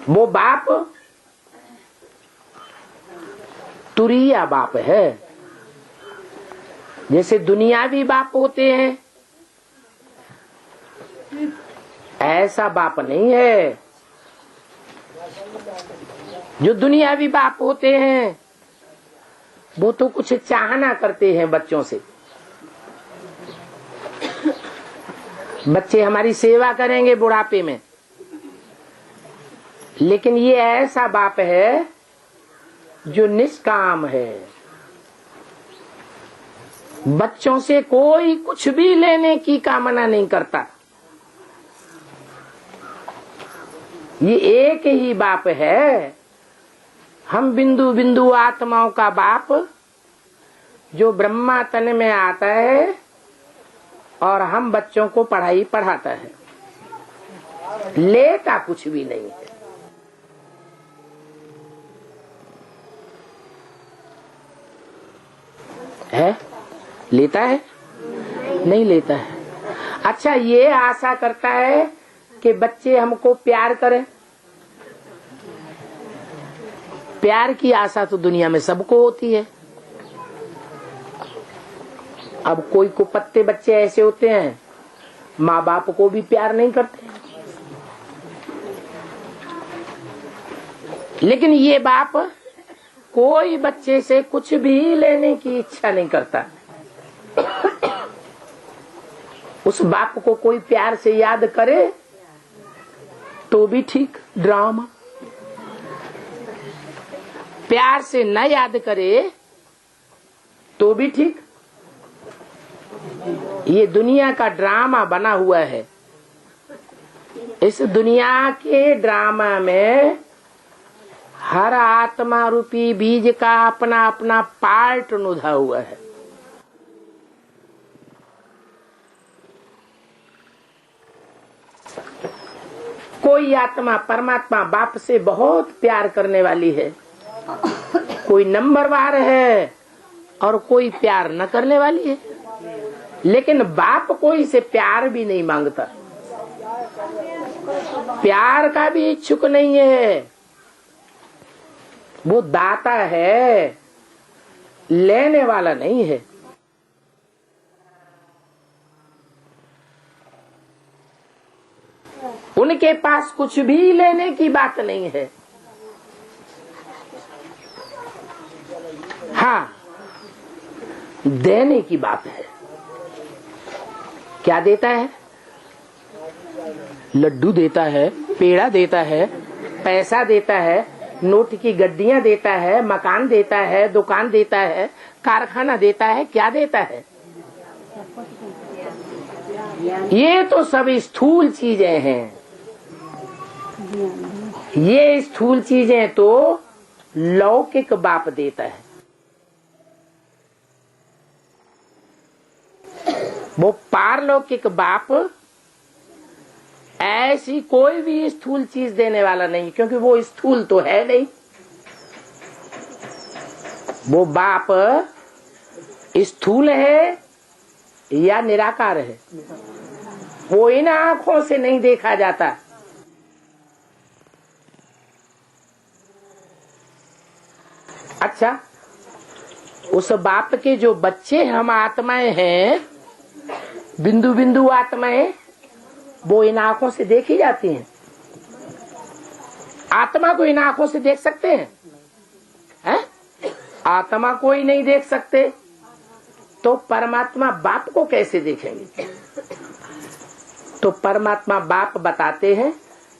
वो बाप तुरीया बाप है। जैसे दुनियावी बाप होते हैं, ऐसा बाप नहीं है। जो दुनियावी बाप होते हैं वो तो कुछ चाहना करते हैं बच्चों से। बच्चे हमारी सेवा करेंगे बुढ़ापे में, लेकिन ये ऐसा बाप है जो निष्काम है। बच्चों से कोई कुछ भी लेने की कामना नहीं करता। ये एक ही बाप है, हम बिंदु बिंदु आत्माओं का बाप, जो ब्रह्मा तन में आता है और हम बच्चों को पढ़ाई पढ़ाता है। लेता कुछ भी नहीं है, लेता है? नहीं लेता है। अच्छा, ये आशा करता है कि बच्चे हमको प्यार करें। प्यार की आशा तो दुनिया में सबको होती है। अब कोई कुपत्ते बच्चे ऐसे होते हैं, माँ बाप को भी प्यार नहीं करते। लेकिन ये बाप कोई बच्चे से कुछ भी लेने की इच्छा नहीं करता। उस बाप को कोई प्यार से याद करे तो भी ठीक, ड्रामा। प्यार से न याद करे तो भी ठीक। ये दुनिया का ड्रामा बना हुआ है। इस दुनिया के ड्रामा में हर आत्मा रूपी बीज का अपना अपना पार्ट नुधा हुआ है। कोई आत्मा परमात्मा बाप से बहुत प्यार करने वाली है, कोई नंबरवार है और कोई प्यार न करने वाली है। लेकिन बाप कोई से प्यार भी नहीं मांगता, प्यार का भी इच्छुक नहीं है। वो दाता है, लेने वाला नहीं है। उनके पास कुछ भी लेने की बात नहीं है। हाँ, देने की बात है। क्या देता है? लड्डू देता है, पेड़ा देता है, पैसा देता है, नोट की गड्डियां देता है, मकान देता है, दुकान देता है, कारखाना देता है। क्या देता है? ये तो सब स्थूल चीजें हैं। ये स्थूल चीजें तो लौकिक बाप देता है। वो पारलौकिक बाप ऐसी कोई भी स्थूल चीज देने वाला नहीं, क्योंकि वो स्थूल तो है नहीं। वो बाप स्थूल है या निराकार है, वो इन आंखों से नहीं देखा जाता। अच्छा, उस बाप के जो बच्चे हम आत्माएं हैं, बिंदु बिंदु आत्माएं, वो इन आंखों से देखी जाती हैं। आत्मा को इन आंखों से देख सकते हैं? आत्मा को ही नहीं देख सकते तो परमात्मा बाप को कैसे देखेंगे? तो परमात्मा बाप बताते हैं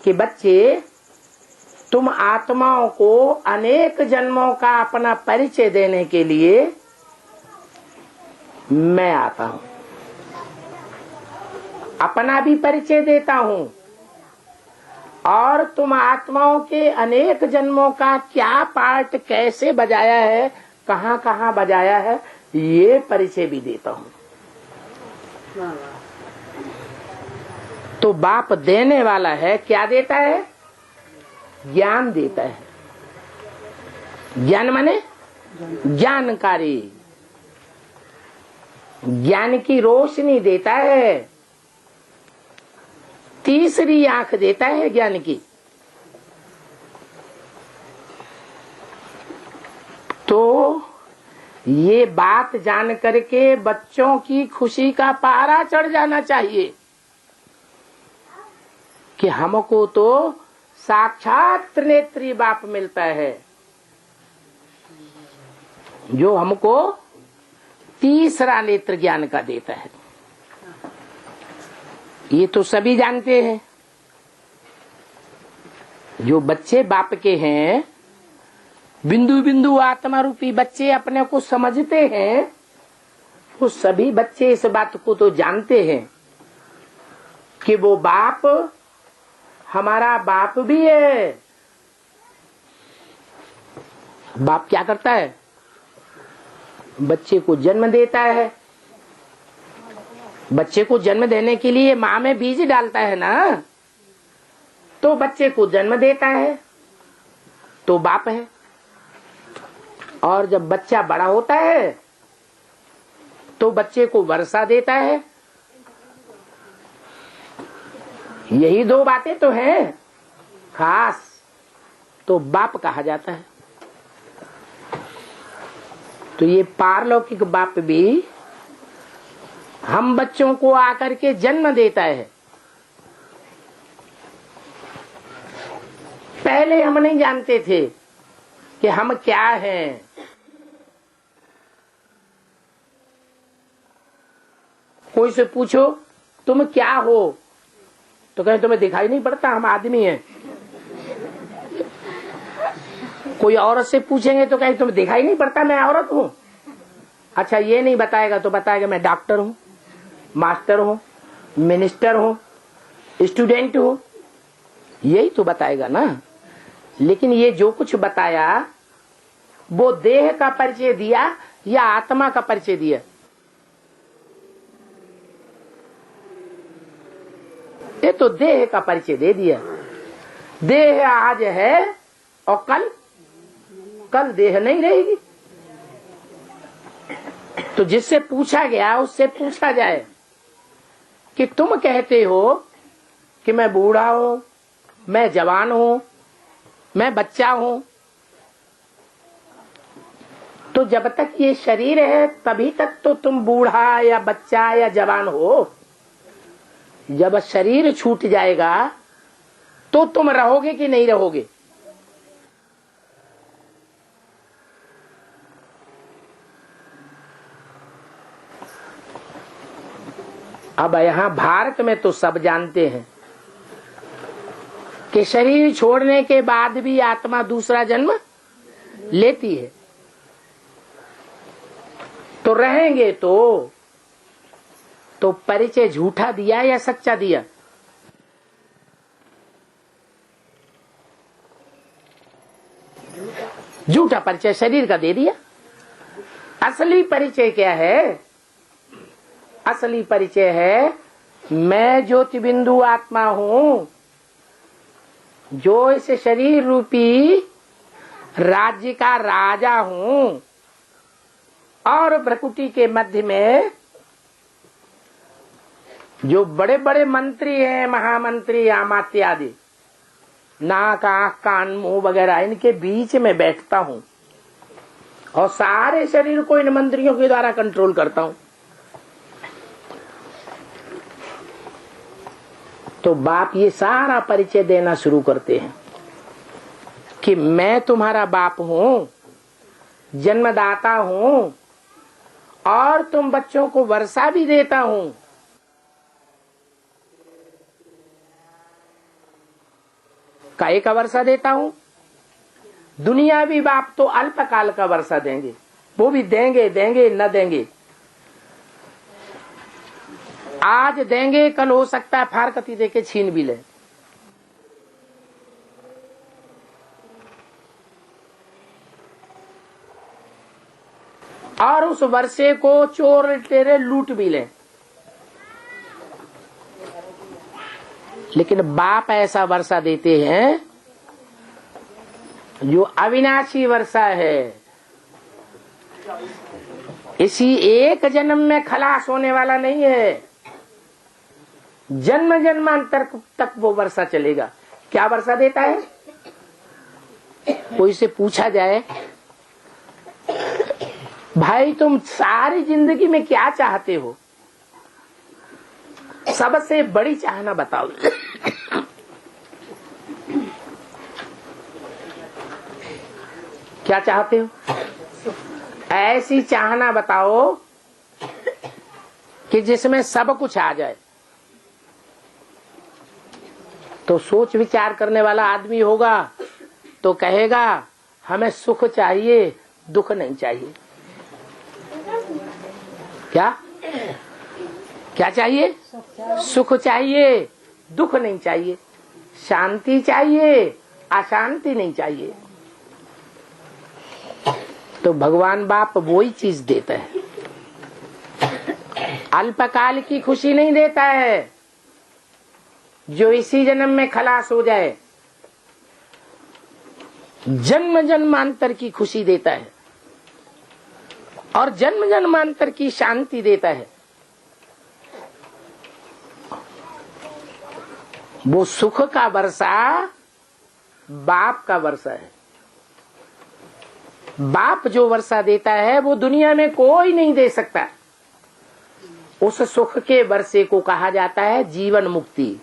कि बच्चे, तुम आत्माओं को अनेक जन्मों का अपना परिचय देने के लिए मैं आता हूं। अपना भी परिचय देता हूं और तुम आत्माओं के अनेक जन्मों का क्या पार्ट कैसे बजाया है, कहां कहां बजाया है, ये परिचय भी देता हूं। तो बाप देने वाला है। क्या देता है? ज्ञान देता है। ज्ञान माने जानकारी, ज्ञान की रोशनी देता है। तीसरी आंख देता है ज्ञान की। ये बात जान करके बच्चों की खुशी का पारा चढ़ जाना चाहिए कि हमको तो साक्षात त्रिनेत्री बाप मिलता है, जो हमको तीसरा नेत्र ज्ञान का देता है। ये तो सभी जानते हैं। जो बच्चे बाप के हैं, बिंदु बिंदु आत्मा रूपी बच्चे अपने को समझते हैं, वो सभी बच्चे इस बात को तो जानते हैं कि वो बाप हमारा बाप भी है। बाप क्या करता है? बच्चे को जन्म देता है। बच्चे को जन्म देने के लिए माँ में बीज डालता है ना, तो बच्चे को जन्म देता है तो बाप है। और जब बच्चा बड़ा होता है तो बच्चे को वर्षा देता है। यही दो बातें तो हैं खास, तो बाप कहा जाता है। तो ये पारलौकिक बाप भी हम बच्चों को आकर के जन्म देता है। पहले हम नहीं जानते थे कि हम क्या हैं। कोई से पूछो तुम क्या हो, तो कहें तुम्हें दिखाई नहीं पड़ता, हम आदमी हैं। कोई औरत से पूछेंगे तो कहें तुम्हें दिखाई नहीं पड़ता मैं औरत हूँ। अच्छा ये नहीं बताएगा तो बताएगा मैं डॉक्टर हूँ, मास्टर हूँ, मिनिस्टर हूँ, स्टूडेंट हूँ, यही तो बताएगा ना। लेकिन ये जो कुछ बताया वो देह का परिचय दिया या आत्मा का परिचय दिया? ये तो देह का परिचय दे दिया। देह आज है और कल देह नहीं रहेगी। तो जिससे पूछा गया उससे पूछा जाए कि तुम कहते हो कि मैं बूढ़ा हूं, मैं जवान हूं, मैं बच्चा हूं, तो जब तक ये शरीर है तभी तक तो तुम बूढ़ा या बच्चा या जवान हो। जब शरीर छूट जाएगा तो तुम रहोगे कि नहीं रहोगे? अब यहाँ भारत में तो सब जानते हैं कि शरीर छोड़ने के बाद भी आत्मा दूसरा जन्म लेती है। तो रहेंगे तो परिचय झूठा दिया या सच्चा दिया? झूठा परिचय शरीर का दे दिया। असली परिचय क्या है? असली परिचय है मैं ज्योति बिंदु आत्मा हूं, जो इस शरीर रूपी राज्य का राजा हूं, और प्रकृति के मध्य में जो बड़े बड़े मंत्री हैं, महामंत्री, अमात्य आदि, नाक, आंख, कान, मुंह वगैरह, इनके बीच में बैठता हूं और सारे शरीर को इन मंत्रियों के द्वारा कंट्रोल करता हूं। तो बाप ये सारा परिचय देना शुरू करते हैं कि मैं तुम्हारा बाप हूं, जन्मदाता हूं, और तुम बच्चों को वर्षा भी देता हूं। काहे का वर्षा देता हूं? दुनियावी बाप तो अल्पकाल का वर्षा देंगे, वो भी देंगे न देंगे। आज देंगे, कल हो सकता है फारकती देके छीन भी ले। और उस वर्षे को चोर तेरे लूट भी ले। लेकिन बाप ऐसा वर्षा देते हैं जो अविनाशी वर्षा है। इसी एक जन्म में खलास होने वाला नहीं है, जन्म जन्मांतर तक वो वर्षा चलेगा। क्या वर्षा देता है? कोई से पूछा जाए भाई तुम सारी जिंदगी में क्या चाहते हो? सबसे बड़ी चाहना बताओ। क्या चाहते हो? ऐसी चाहना बताओ कि जिसमें सब कुछ आ जाए। तो सोच विचार करने वाला आदमी होगा तो कहेगा हमें सुख चाहिए, दुख नहीं चाहिए। क्या क्या चाहिए? सुख चाहिए, दुख नहीं चाहिए। शांति चाहिए, अशांति नहीं चाहिए। तो भगवान बाप वही चीज देता है। अल्पकाल की खुशी नहीं देता है जो इसी जन्म में खलास हो जाए, जन्म जन्मांतर की खुशी देता है और जन्म जन्मांतर की शांति देता है। वो सुख का वर्षा बाप का वर्षा है। बाप जो वर्षा देता है वो दुनिया में कोई नहीं दे सकता। उस सुख के वर्षे को कहा जाता है जीवन मुक्ति।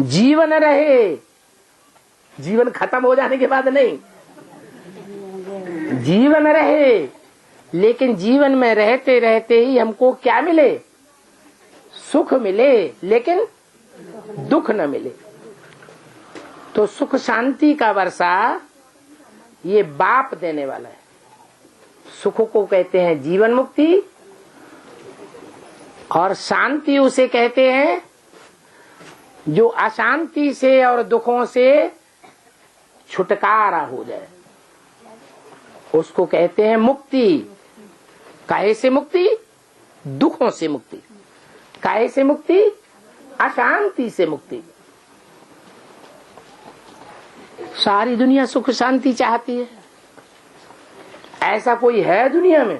जीवन रहे, जीवन खत्म हो जाने के बाद नहीं, जीवन रहे, लेकिन जीवन में रहते रहते ही हमको क्या मिले? सुख मिले, लेकिन दुख न मिले। तो सुख शांति का वर्षा ये बाप देने वाला है। सुख को कहते हैं जीवन मुक्ति और शांति उसे कहते हैं जो अशांति से और दुखों से छुटकारा हो जाए, उसको कहते हैं मुक्ति। काहे से मुक्ति? दुखों से मुक्ति। काहे से मुक्ति? अशांति से मुक्ति। सारी दुनिया सुख शांति चाहती है। ऐसा कोई है दुनिया में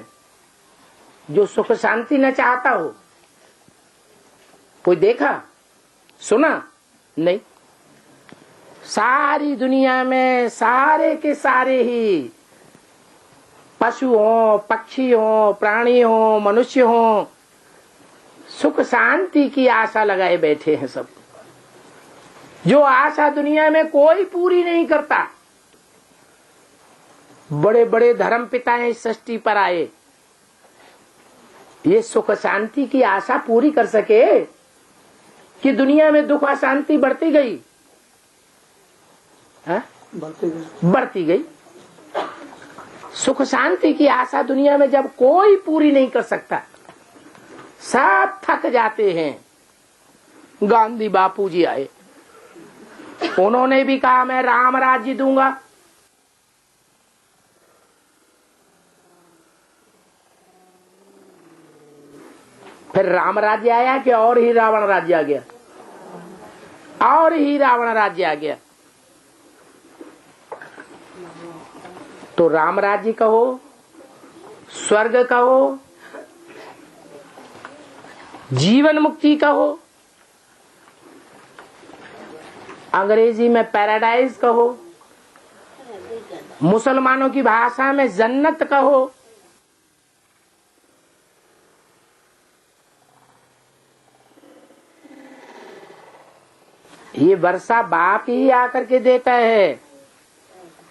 जो सुख शांति न चाहता हो? कोई देखा सुना? नहीं। सारी दुनिया में सारे के सारे ही पशु हो, पक्षी हो, प्राणी हो, मनुष्य हो, सुख शांति की आशा लगाए बैठे हैं सब। जो आशा दुनिया में कोई पूरी नहीं करता। बड़े बड़े धर्म पिता इस सृष्टि पर आए, ये सुख शांति की आशा पूरी कर सके कि दुनिया में दुख अशांति बढ़ती गई, बढ़ती गई। सुख शांति की आशा दुनिया में जब कोई पूरी नहीं कर सकता, सब थक जाते हैं। गांधी बापू जी आए, उन्होंने भी कहा मैं राम राज्य दूंगा। फिर राम राज्य आया कि और ही रावण राज्य आ गया, और ही रावण राज्य आ गया। तो राम राज्य कहो, स्वर्ग कहो, जीवन मुक्ति कहो, अंग्रेजी में पैराडाइज कहो, मुसलमानों की भाषा में जन्नत कहो, ये वर्षा बाप ही आकर के देता है।